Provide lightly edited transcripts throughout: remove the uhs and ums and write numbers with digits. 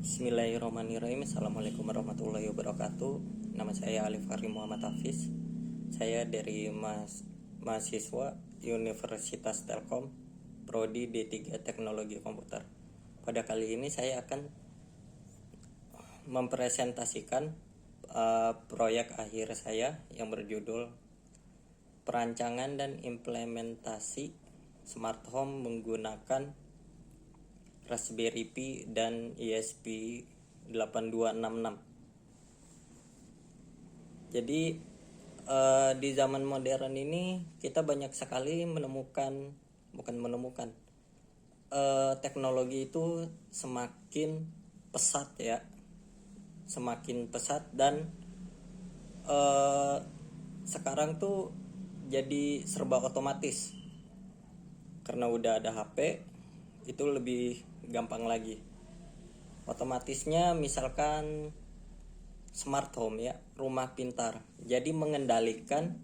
Bismillahirrahmanirrahim. Assalamualaikum warahmatullahi wabarakatuh. Nama saya Alif Karim Muhammad Hafiz. Saya dari mahasiswa Universitas Telkom, Prodi D3 Teknologi Komputer. Pada kali ini saya akan mempresentasikan proyek akhir saya yang berjudul Perancangan dan Implementasi Smart Home menggunakan Raspberry Pi dan ESP8266. Jadi di zaman modern ini kita banyak sekali teknologi itu semakin pesat ya, dan sekarang tuh jadi serba otomatis karena udah ada HP. Itu lebih gampang lagi. Otomatisnya misalkan smart home ya, rumah pintar. Jadi mengendalikan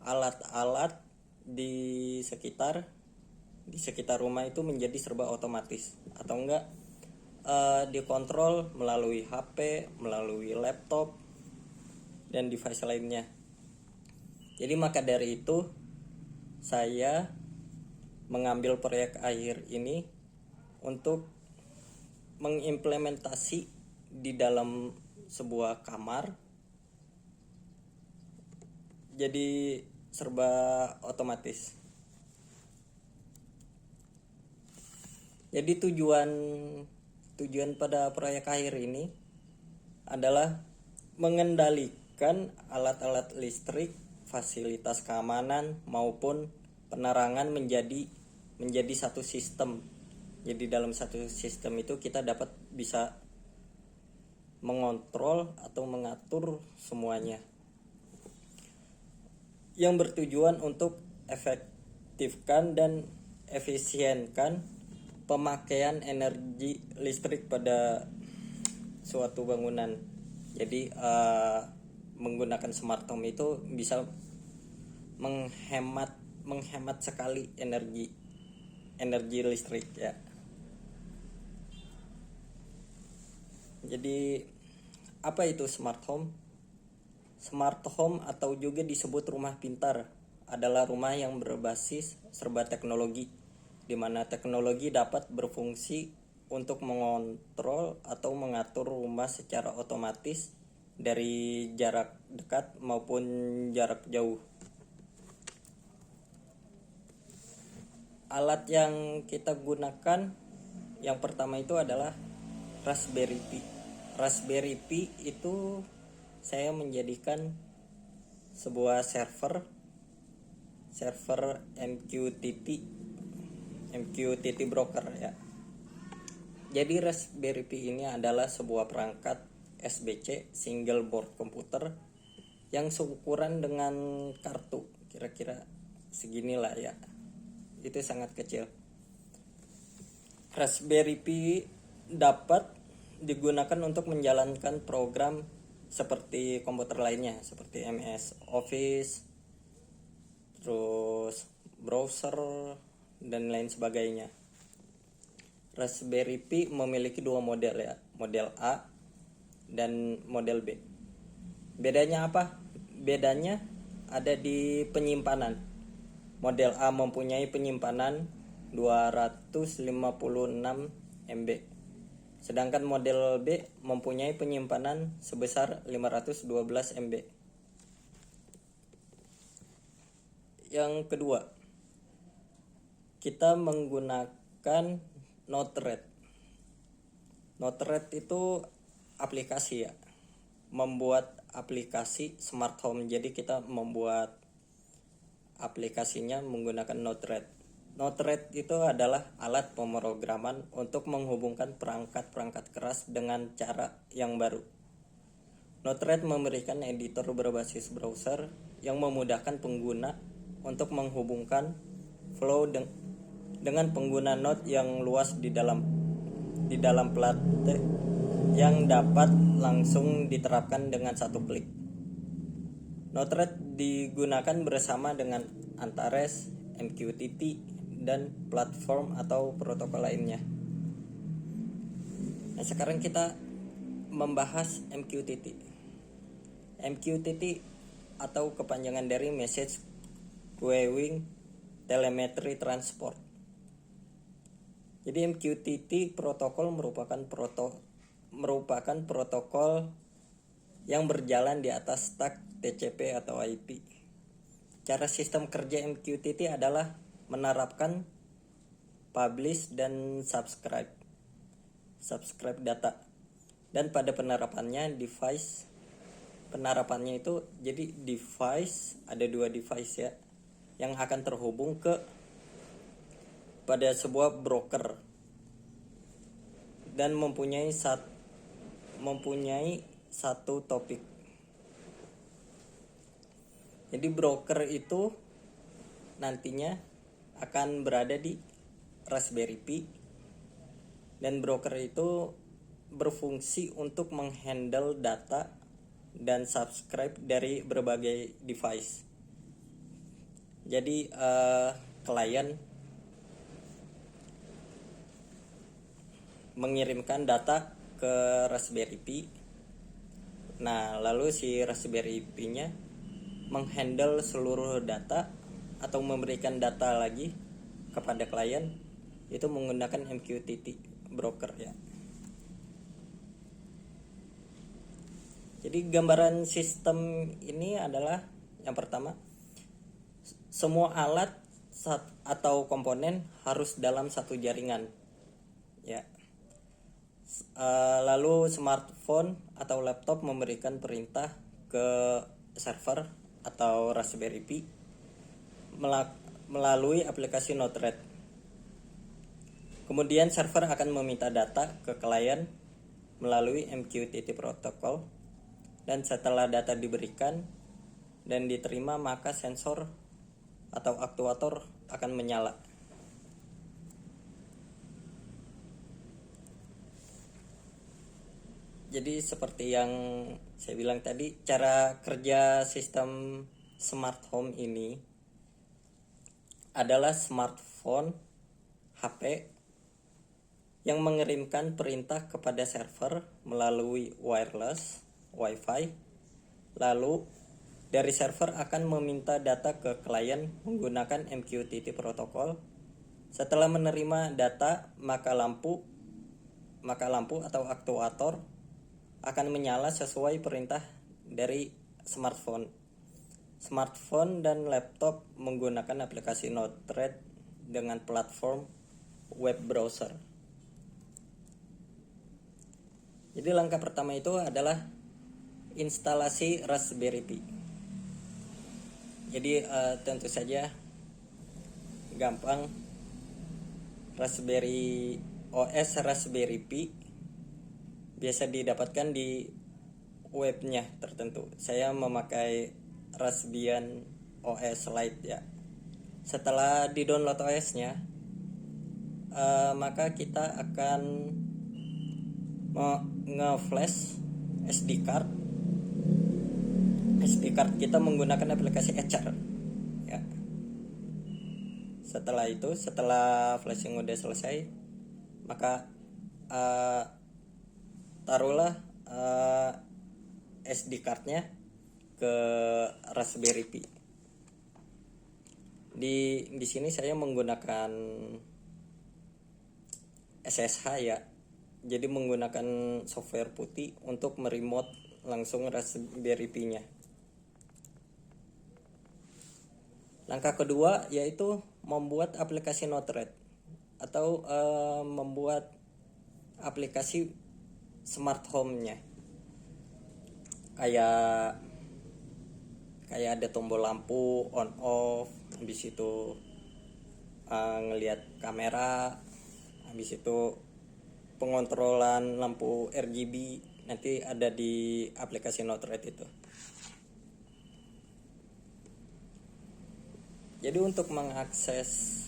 alat-alat di sekitar rumah itu menjadi serba otomatis, atau enggak dikontrol melalui HP, melalui laptop dan device lainnya. Jadi maka dari itu saya mengambil proyek akhir ini untuk mengimplementasi di dalam sebuah kamar, jadi serba otomatis. Jadi tujuan pada proyek akhir ini adalah mengendalikan alat-alat listrik, fasilitas keamanan maupun penerangan menjadi satu sistem. Jadi dalam satu sistem itu kita bisa mengontrol atau mengatur semuanya, yang bertujuan untuk efektifkan dan efisienkan pemakaian energi listrik pada suatu bangunan. Jadi menggunakan smart home itu bisa menghemat sekali energi listrik ya. Jadi apa itu smart home? Smart home atau juga disebut rumah pintar adalah rumah yang berbasis serba teknologi, di mana teknologi dapat berfungsi untuk mengontrol atau mengatur rumah secara otomatis dari jarak dekat maupun jarak jauh. Alat yang kita gunakan yang pertama itu adalah Raspberry Pi. Raspberry Pi itu saya menjadikan sebuah server MQTT broker ya. Jadi Raspberry Pi ini adalah sebuah perangkat SBC, single board computer, yang seukuran dengan kartu, kira-kira seginilah ya. Itu sangat kecil. Raspberry Pi dapat digunakan untuk menjalankan program seperti komputer lainnya, seperti MS Office, terus browser dan lain sebagainya. Raspberry Pi memiliki dua model ya, model A dan model B. Bedanya apa? Bedanya ada di penyimpanan. Model A mempunyai penyimpanan 256 MB. Sedangkan model B mempunyai penyimpanan sebesar 512 MB. Yang kedua, kita menggunakan Node-RED. Node-RED itu aplikasi ya, membuat aplikasi smart home. Jadi kita membuat aplikasinya menggunakan Node-RED. Node-RED itu adalah alat pemrograman untuk menghubungkan perangkat-perangkat keras dengan cara yang baru. Node-RED memberikan editor berbasis browser yang memudahkan pengguna untuk menghubungkan flow dengan pengguna Node yang luas di dalam plate yang dapat langsung diterapkan dengan satu klik. Node-RED digunakan bersama dengan Antares, MQTT, dan platform atau protokol lainnya. Nah, sekarang kita membahas MQTT. MQTT atau kepanjangan dari Message Queuing Telemetry Transport. Jadi MQTT protokol merupakan protokol yang berjalan di atas stack TCP atau IP. Cara sistem kerja MQTT adalah menerapkan publish dan subscribe data. Dan pada penerapannya itu jadi device, ada 2 device ya, yang akan terhubung pada sebuah broker dan mempunyai satu topik. Jadi broker itu nantinya akan berada di Raspberry Pi, dan broker itu berfungsi untuk menghandle data dan subscribe dari berbagai device. Jadi klien mengirimkan data ke Raspberry Pi. Nah, lalu si Raspberry Pi-nya menghandle seluruh data atau memberikan data lagi kepada klien, itu menggunakan MQTT broker ya. Jadi gambaran sistem ini adalah yang pertama, semua alat atau komponen harus dalam satu jaringan ya. Lalu smartphone atau laptop memberikan perintah ke server atau Raspberry Pi melalui aplikasi Node-RED. Kemudian server akan meminta data ke klien melalui MQTT protokol, dan setelah data diberikan dan diterima, maka sensor atau aktuator akan menyala. Jadi seperti yang saya bilang tadi, cara kerja sistem smart home ini adalah smartphone, HP yang mengirimkan perintah kepada server melalui wireless Wi-Fi. Lalu dari server akan meminta data ke klien menggunakan MQTT protokol. Setelah menerima data, maka lampu atau aktuator akan menyala sesuai perintah dari smartphone. Smartphone dan laptop menggunakan aplikasi Node-RED dengan platform web browser. Jadi langkah pertama itu adalah instalasi Raspberry Pi. Jadi tentu saja gampang. OS Raspberry Pi biasa didapatkan di webnya tertentu. Saya memakai Raspbian OS Lite ya. Setelah di-download OS-nya, maka kita akan nge-flash SD card kita menggunakan aplikasi Etcher ya. Setelah flashing udah selesai, maka taruhlah SD cardnya ke Raspberry Pi. Di sini saya menggunakan SSH ya. Jadi menggunakan software putih untuk meremote langsung Raspberry Pi-nya. Langkah kedua yaitu membuat aplikasi Node-RED atau membuat aplikasi smart home-nya. Kayak ada tombol lampu on off, habis itu ngelihat kamera, habis itu pengontrolan lampu RGB, nanti ada di aplikasi Node-RED itu. Jadi untuk mengakses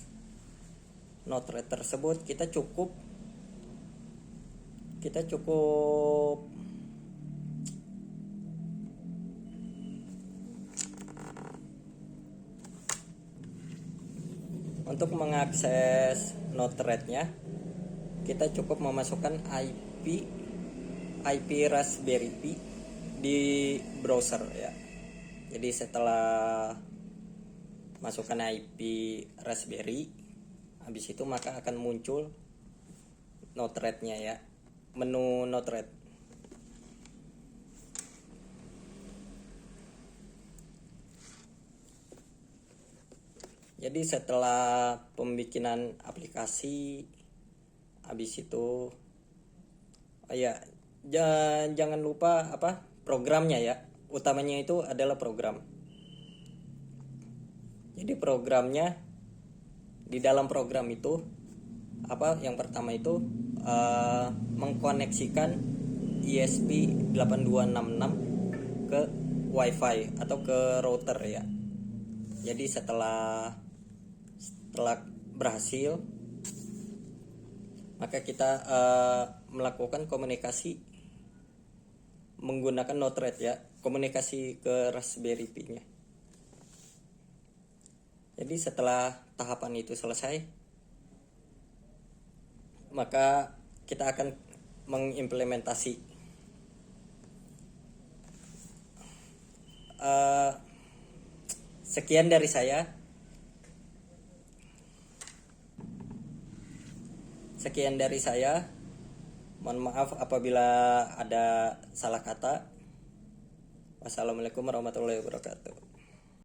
Node-RED tersebut kita cukup untuk mengakses Node-RED-nya kita cukup memasukkan IP Raspberry Pi di browser ya. Jadi setelah masukkan IP Raspberry, habis itu maka akan muncul Node-RED-nya ya, menu Node-RED. Jadi setelah pembikinan aplikasi, habis itu ya jangan lupa programnya ya. Utamanya itu adalah program. Jadi programnya, di dalam program itu yang pertama itu mengkoneksikan ESP8266 ke WiFi atau ke router ya. Jadi setelah berhasil, maka kita melakukan komunikasi menggunakan Node-RED ya, komunikasi ke Raspberry Pi-nya. Jadi setelah tahapan itu selesai, maka kita akan mengimplementasi sekian dari saya. Mohon maaf apabila ada salah kata. Wassalamualaikum warahmatullahi wabarakatuh.